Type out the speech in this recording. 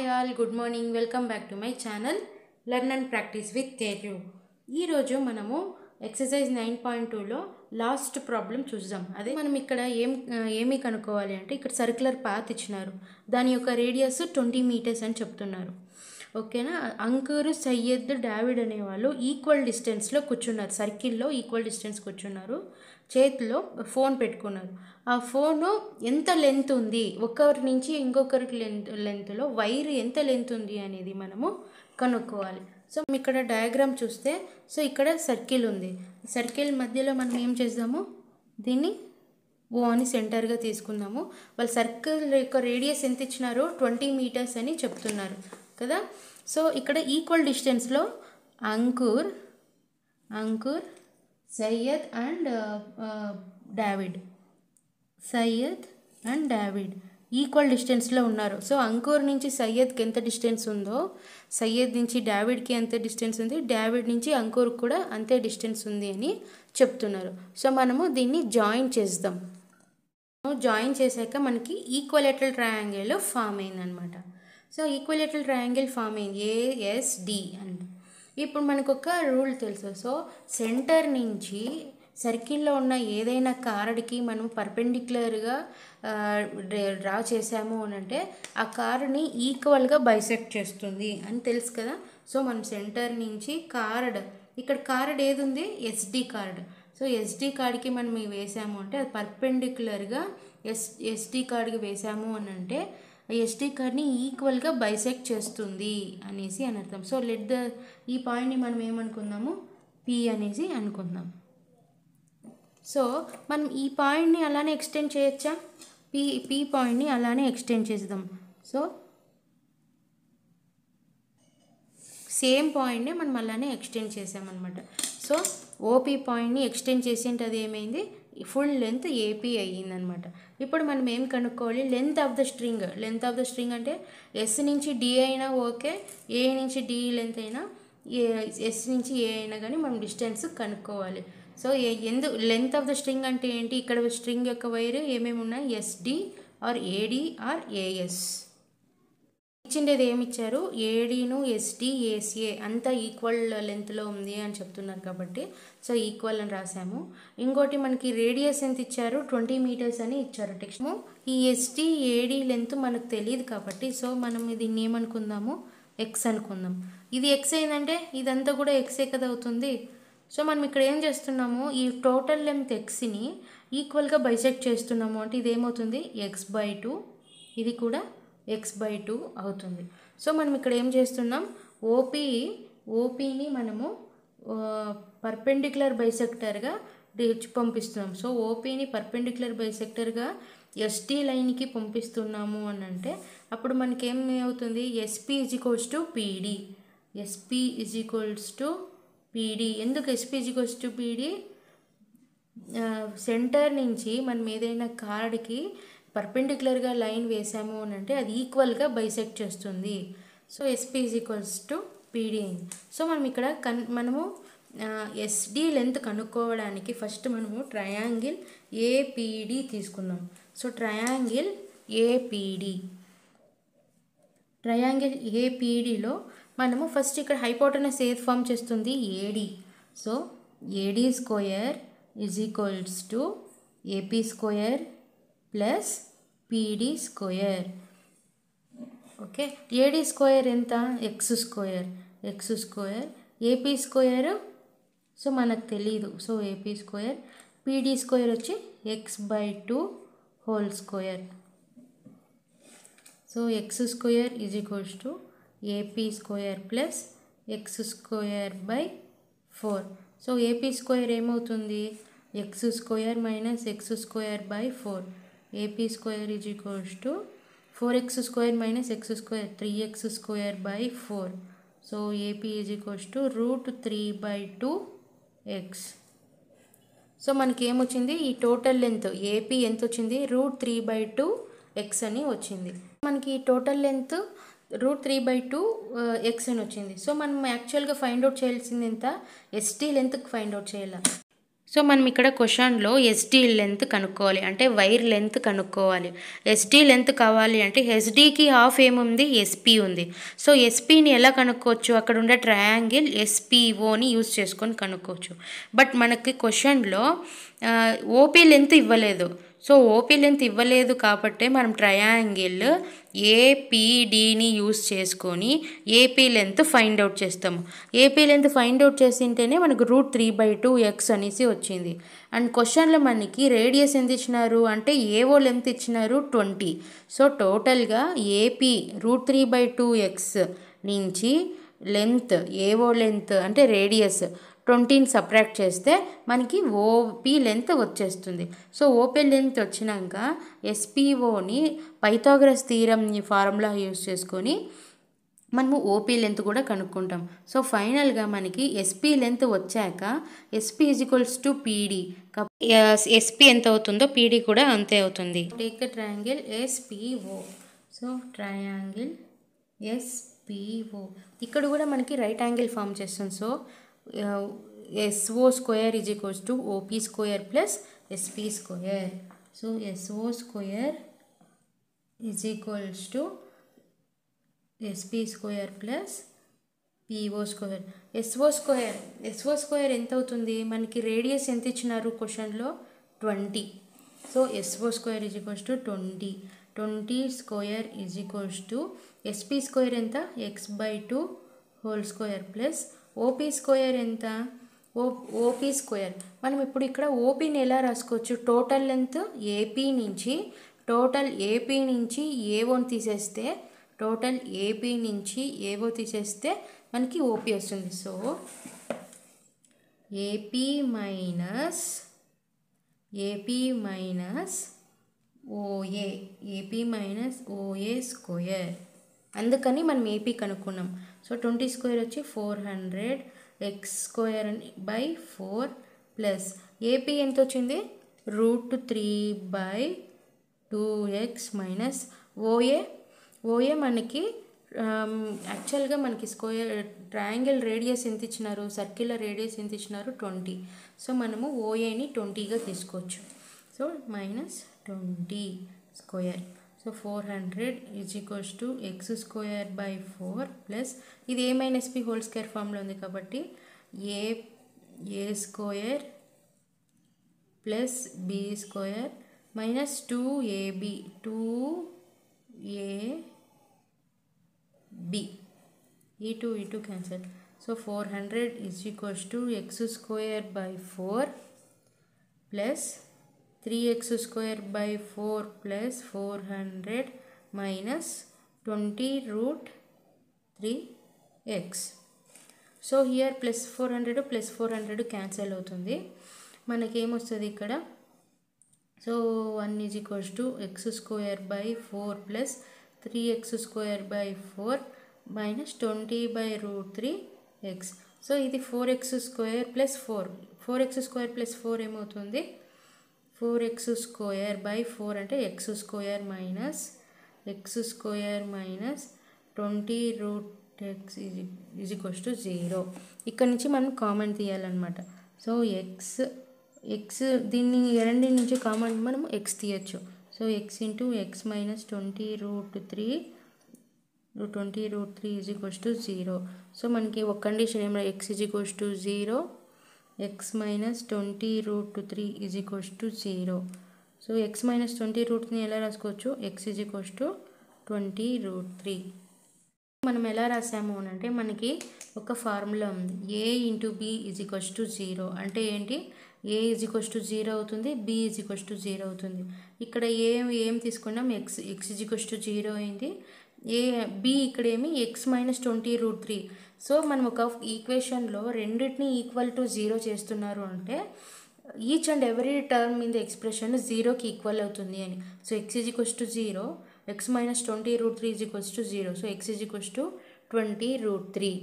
Hi all, good morning. Welcome back to my channel learn and practice with Teju. ఈరోజు మనము exercise 9.2లో last problem చూద్దాం. అదే మనం ఇక్కడ ఏమి కనుక్కోవాలి అంటే, ఇక్కడ సర్క్యులర్ పాత్ ఇచ్చినారు, దాని యొక్క రేడియస్ 20 మీటర్స్ అని చెప్తున్నారు. ఓకేనా. అంకుర్, సయ్యద్, డావిడ్ అనేవాళ్ళు ఈక్వల్ డిస్టెన్స్లో కూర్చున్నారు, సర్కిల్లో ఈక్వల్ డిస్టెన్స్ కూర్చున్నారు. చేతిలో ఫోన్ పెట్టుకున్నారు. ఆ ఫోను ఎంత లెంత్ ఉంది, ఒకరి నుంచి ఇంకొకరికి లెంత్లో వైర్ ఎంత లెంత్ ఉంది అనేది మనము కనుక్కోవాలి. సో ఇక్కడ డయాగ్రామ్ చూస్తే, సో ఇక్కడ సర్కిల్ ఉంది. సర్కిల్ మధ్యలో మనం ఏం చేద్దాము, దీన్ని ఓ అని సెంటర్గా తీసుకుందాము. వాళ్ళు సర్కిల్ యొక్క రేడియస్ ఎంత ఇచ్చినారో 20 మీటర్స్ అని చెప్తున్నారు కదా. సో ఇక్కడ ఈక్వల్ డిస్టెన్స్లో Ankur, Syed and David equal డిస్టెన్స్లో ఉన్నారు. సో అంకుర్ నుంచి సయ్యద్కి ఎంత డిస్టెన్స్ ఉందో, సయ్యద్ నుంచి డావిడ్కి ఎంత డిస్టెన్స్ ఉంది, డావిడ్ నుంచి అంకుర్కి కూడా అంతే డిస్టెన్స్ ఉంది అని చెప్తున్నారు. సో మనము దీన్ని జాయిన్ చేద్దాం. జాయిన్ చేశాక మనకి ఈక్వలేటరల్ ట్రయాంగిల్ ఫామ్ అయిందనమాట. సో ఈక్వలేటరల్ ట్రయాంగిల్ ఫామ్ అయింది, ఏఎస్డి అని. ఇప్పుడు మనకు ఒక రూల్ తెలుసు. సో సెంటర్ నుంచి సర్కిల్లో ఉన్న ఏదైనా కార్డ్కి మనం పర్పెండిక్యులర్గా డ్రా చేసాము అని అంటే ఆ కార్డ్ని ఈక్వల్గా బైసెక్ట్ చేస్తుంది అని తెలుసు కదా. సో మనం సెంటర్ నుంచి కార్డ్, ఇక్కడ కార్డ్ ఏది ఉంది, ఎస్డి కార్డ్. సో ఎస్డి కార్డ్కి మనం వేసాము అంటే అది పర్పెండిక్యులర్గా ఎస్డి కార్డ్కి వేసాము అని అంటే ఎస్డి కార్డ్ని ఈక్వల్గా బైసెక్ట్ చేస్తుంది అనేసి అని అర్థం. సో ఈ పాయింట్ని మనం ఏమనుకుందాము, పి అనేసి అనుకుందాం. సో మనం ఈ పాయింట్ని అలానే ఎక్స్టెండ్ చేయొచ్చా, పి పాయింట్ని అలానే ఎక్స్టెండ్ చేద్దాం. సో సేమ్ పాయింట్ని మనం అలానే ఎక్స్టెండ్ చేసామన్నమాట. సో ఓపీ పాయింట్ని ఎక్స్టెండ్ చేసేంటే అది ఏమైంది, ఫుల్ లెంత్ ఏపీ అయ్యిందనమాట. ఇప్పుడు మనం ఏం కనుక్కోవాలి, లెంత్ ఆఫ్ ద స్ట్రింగ్ అంటే ఎస్ నుంచి డి అయినా ఓకే, ఏ నుంచి డి లెంత్ అయినా, ఎస్ నుంచి ఏ అయినా కానీ మనం డిస్టెన్స్ కనుక్కోవాలి. So length of the string అంటే ఏంటి, ఇక్కడ స్ట్రింగ్ యొక్క వైర్ ఏమేమి ఉన్నాయి, SD or AD or AS. ఇచ్చిండేది ఏమి ఇచ్చారు, ఏడీను ఎస్డి ఏసిఏ అంతా ఈక్వల్ లెంత్లో ఉంది అని చెప్తున్నారు కాబట్టి సో ఈక్వల్ అని రాసాము. ఇంకోటి మనకి రేడియస్ ఎంత ఇచ్చారు, 20 మీటర్స్ అని ఇచ్చారు టెక్స్ట్. ఈ ఎస్డి ఏడి లెంత్ మనకు తెలియదు కాబట్టి సో మనం దీన్ని ఏమనుకుందాము, ఎక్స్ అనుకుందాం. ఇది ఎక్స్ అయిందంటే ఇదంతా కూడా ఎక్సే కదా అవుతుంది. సో మనం ఇక్కడ ఏం చేస్తున్నాము, ఈ టోటల్ లెంత్ ఎక్స్ని ఈక్వల్గా బైసెక్ట్ చేస్తున్నాము అంటే ఇది ఏమవుతుంది, x/2, ఇది కూడా x/2 అవుతుంది. సో మనం ఇక్కడ ఏం చేస్తున్నాం, ఓపీని మనము పర్పెండిక్యులర్ బైసెక్టర్గా పంపిస్తున్నాం. సో ఓపీని పర్పెండిక్యులర్ బైసెక్టర్గా ఎస్టీ లైన్కి పంపిస్తున్నాము అని అంటే అప్పుడు మనకి ఏమవుతుంది, SP is equals to PD. ఎందుకు SP is equals to PD, centre నుంచి మనం ఏదైనా కార్డ్కి పర్పెండిక్యులర్గా లైన్ వేసాము అని అంటే అది ఈక్వల్గా బైసెక్ట్ చేస్తుంది. So SP is equals to PD అయింది. సో మనం ఇక్కడ మనము ఎస్డి లెంత్ కనుక్కోవడానికి ఫస్ట్ మనము ట్రయాంగిల్ ఏపీడి తీసుకుందాం. సో ట్రయాంగిల్ ఏపీడిలో మనము ఫస్ట్ ఇక్కడ హైపోటెనస్ ఏది ఫామ్ చేస్తుంది, AD. So AD square is equals to AP square plus PD square. Okay, AD square ఎంత, x square, AP square so మనకు తెలీదు. So AP square, PD square వచ్చి x/2 whole square. So x square is equals to AP square plus x square by 4. So AP square ఏమవుతుంది, x square minus x square by 4. AP square is equals to 4x square minus x square, 3x square by 4. So AP is equals to √3/2x. సో మనకి ఏమొచ్చింది, ఈ total length AP ఎంత వచ్చింది, √3/2x అని వచ్చింది. మనకి ఈ టోటల్ లెంత్ √3/2x అని వచ్చింది. సో మనం యాక్చువల్గా ఫైండ్ అవుట్ చేయాల్సింది ఎంత, ఎస్టీ లెంత్కి ఫైండ్ అవుట్ చేయాలి. సో మనం ఇక్కడ క్వశ్చన్లో ఎస్డి లెంత్ కనుక్కోవాలి, అంటే వైర్ లెంత్ కనుక్కోవాలి. ఎస్డి లెంత్ కావాలి అంటే ఎస్డికి హాఫ్ ఏముంది, ఎస్పీ ఉంది. సో ఎస్పీని ఎలా కనుక్కోవచ్చు, అక్కడ ఉండే ట్రయాంగిల్ ఎస్పీఓని యూజ్ చేసుకొని కనుక్కోవచ్చు. బట్ మనకి క్వశ్చన్లో ఓపీ లెంత్ ఇవ్వలేదు. సో ఓపీ లెంత్ ఇవ్వలేదు కాబట్టి మనం ట్రయాంగిల్ ఏపీడీని యూజ్ చేసుకొని ఏపీ లెంత్ ఫైండ్ అవుట్ చేస్తాము. ఏపీ లెంత్ ఫైండ్ అవుట్ చేసింటేనే మనకు √3/2x అనేసి వచ్చింది. అండ్ క్వశ్చన్లో మనకి రేడియస్ ఎంత ఇచ్చినారు అంటే ఏవో లెంత్ ఇచ్చినారు 20. సో టోటల్గా ఏపీ √3/2x నుంచి లెంత్ ఏవో లెంత్ అంటే రేడియస్ 20ని సబ్ట్రాక్ట్ చేస్తే మనకి ఓపీ లెంత్ వచ్చేస్తుంది. సో ఓపీ లెంత్ వచ్చినాక ఎస్పీఓని పైథాగరస్ థీరం ఫార్ములా యూజ్ చేసుకొని మనము ఓపీ లెంత్ కూడా కనుక్కుంటాం. సో ఫైనల్గా మనకి ఎస్పీ లెంత్ వచ్చాక ఎస్పీ = పీడీ. ఎస్పీ ఎంత అవుతుందో పీడీ కూడా అంతే అవుతుంది. Take the triangle SPO. So triangle SPO ఇక్కడ కూడా మనకి రైట్ యాంగిల్ ఫామ్ చేస్తుంది. So SO² = OP² + SP². So SO² = SP² + PO². SO² ఎంత అవుతుంది, మనకి రేడియస్ ఎంత ఇచ్చినారు క్వశ్చన్లో 20. So SO² = 20. 20² = SP² ఎంత, x/2 హోల్² ప్లస్ OP² ఎంత, OP². మనం ఇప్పుడు ఇక్కడ ఓపీని ఎలా రాసుకోవచ్చు, టోటల్ లెంత్ ఏపీ నుంచి ఏవోని తీసేస్తే మనకి ఓపీ వస్తుంది. సో ఏపీ మైనస్ OA అందుకని మనం ఏపీ కనుక్కున్నాం. సో 20² వచ్చి 400 x²/4 ప్లస్ ఏపీ ఎంత వచ్చింది √3/2x మైనస్ ఓఏ మనకి యాక్చువల్గా మనకి ట్రయాంగిల్ రేడియస్ ఎంత ఇచ్చినారు, సర్క్యులర్ రేడియస్ ఎంత ఇచ్చినారు 20. సో మనము ఓఏని 20గా తీసుకోవచ్చు. సో -20². సో 400 = x²/4 ప్లస్ ఇది A-B హోల్² ఫామ్లో ఉంది కాబట్టి A² plus B² minus 2AB ఈ 2 cancel. So 400 = x²/4 plus 3x²/4 plus 400 minus 20√3x. So here +400 cancel అవుతుంది. మనకి ఏమొస్తుంది ఇక్కడ, so 1 = x²/4 plus 3x²/4 minus 20/√3x. So ఇది 4x² + 4 ఏమవుతుంది, 4x²/4 అంటే x² మైనస్ 20√x = 0. ఇక్కడ నుంచి మనం కామన్ తీయాలన్నమాట. సో x దీన్ని రెండింటి నుంచి కామన్ మనం x తీయచ్చు. So x × x minus 20√3 = 0. So మనకి ఒక కండిషన్ ఏమైనా x = 0, x minus 20√3 = 0. So x minus 20√3 ఎలా రాసుకోవచ్చు, x = 20√3. మనం ఎలా రాసాము అంటే మనకి ఒక ఫార్ములా ఉంది, a × b = 0. అంటే ఏంటి, a = 0 అవుతుంది, b = 0 అవుతుంది. ఇక్కడ ఏం తీసుకున్నాం, x = 0 అయింది, b ఇక్కడ ఏమి x మైనస్ 20√3. సో మనం ఒక ఈక్వేషన్లో రెండింటిని =0 చేస్తున్నారు అంటే each and every term in the expression 0కి ఈక్వల్ అవుతుంది అని. So x = 0, x minus 20√3 = 0. So x = 20√3.